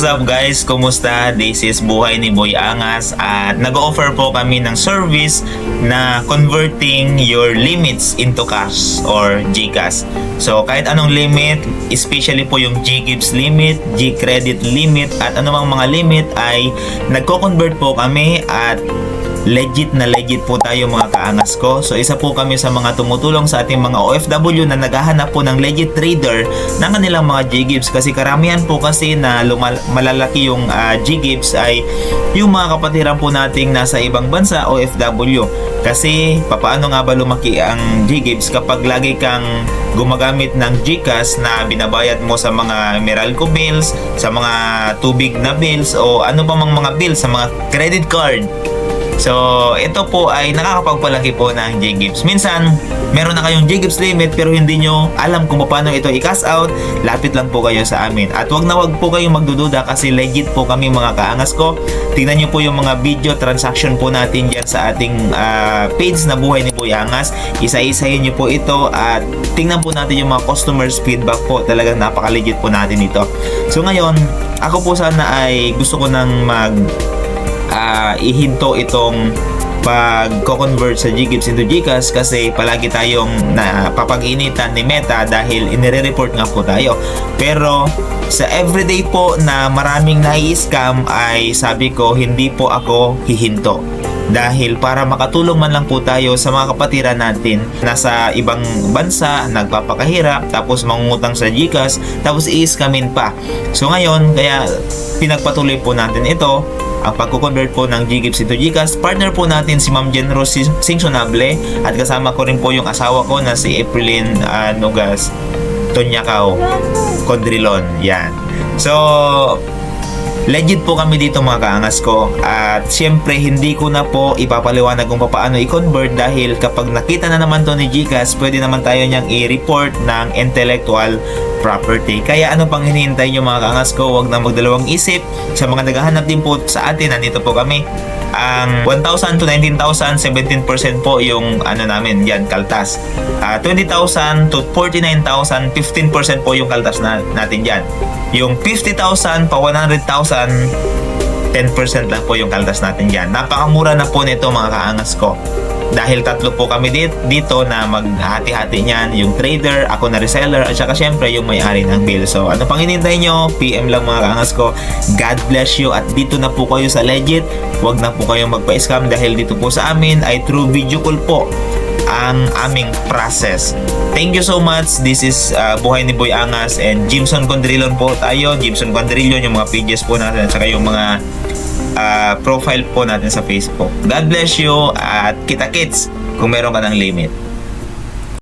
What's up guys? Kumusta? This is Buhay ni Boy Angas at nag-offer po kami ng service na converting your limits into cash or GCash. So kahit anong limit, especially po yung GGives limit, G-credit limit at anumang mga limit ay nagko-convert po kami at legit po tayo mga kaangas ko. So isa po kami sa mga tumutulong sa ating mga OFW na naghahanap po ng legit trader ng kanilang mga GGives, kasi karamihan po kasi na malalaki yung GGives ay yung mga kapatiran po nating nasa ibang bansa, OFW. Kasi papaano nga ba lumaki ang GGives kapag lagi kang gumagamit ng GCash na binabayad mo sa mga Meralco bills, sa mga tubig na bills o ano pa mang mga bills, sa mga credit card. So, ito po ay nakakapagpalaki po ng GGives. Minsan, meron na kayong GGives limit pero hindi nyo alam kung paano ito i-cash out. Lapit lang po kayo sa amin. At wag po kayong magdududa kasi legit po kami mga kaangas ko. Tingnan nyo po yung mga video transaction po natin dyan sa ating page na Buhay ni Boy Angas. Isa-isahin nyo po ito at tingnan po natin yung mga customers feedback po. Talagang napaka-legit po natin ito. So, ngayon, ako po sana ay gusto ko nang ihinto itong pag-convert sa GGives into GCash kasi palagi tayong napapag-initan ni Meta dahil inire-report nga po tayo. Pero sa everyday po na maraming nai-scam ay sabi ko hindi po ako hihinto. Dahil para makatulong man lang po tayo sa mga kapatiran natin nasa ibang bansa, nagpapakahirap, tapos mangungutang sa GCash, tapos i-scamin pa. So ngayon, kaya pinagpatuloy po natin ito, ang pagko-convert po ng GGives into GCash. Partner po natin si Ma'am Generous Singsonable at kasama ko rin po yung asawa ko na si Epeline Nogas Tonyacao Condrilon. Yan. So, legit po kami dito mga kaangas ko at syempre hindi ko na po ipapaliwanag kung paano i-convert dahil kapag nakita na naman to ni GCash, pwede naman tayo niyang i-report ng intellectual property. Kaya ano pang hinihintay nyo mga kaangas ko, huwag na magdalawang isip. Sa mga naghahanap din po sa atin, nandito po kami. Ang 1,000 to 19,000, 17% po yung ano namin yan, kaltas. 20,000 to 49,000, 15% po yung kaltas natin dyan. Yung 50,000 pa 100,000, 10% lang po yung kaltas natin dyan. Napakamura na po nito mga kaangas ko. Dahil tatlo po kami dito na maghati-hati niyan, yung trader, ako na reseller, at saka syempre yung may-ari ng bill. So ano pang hinintay nyo? PM lang mga kaangas ko. God bless you at dito na po kayo sa legit. Huwag na po kayong magpa-scam dahil dito po sa amin ay true video call po ang aming process. Thank you so much. This is Buhay ni Boy Angas and Jimson Condrilon po tayo. Jimson Condrilon, yung mga pages po natin at saka yung mga profile po natin sa Facebook. God bless you at kita-kits kung meron ka ng limit.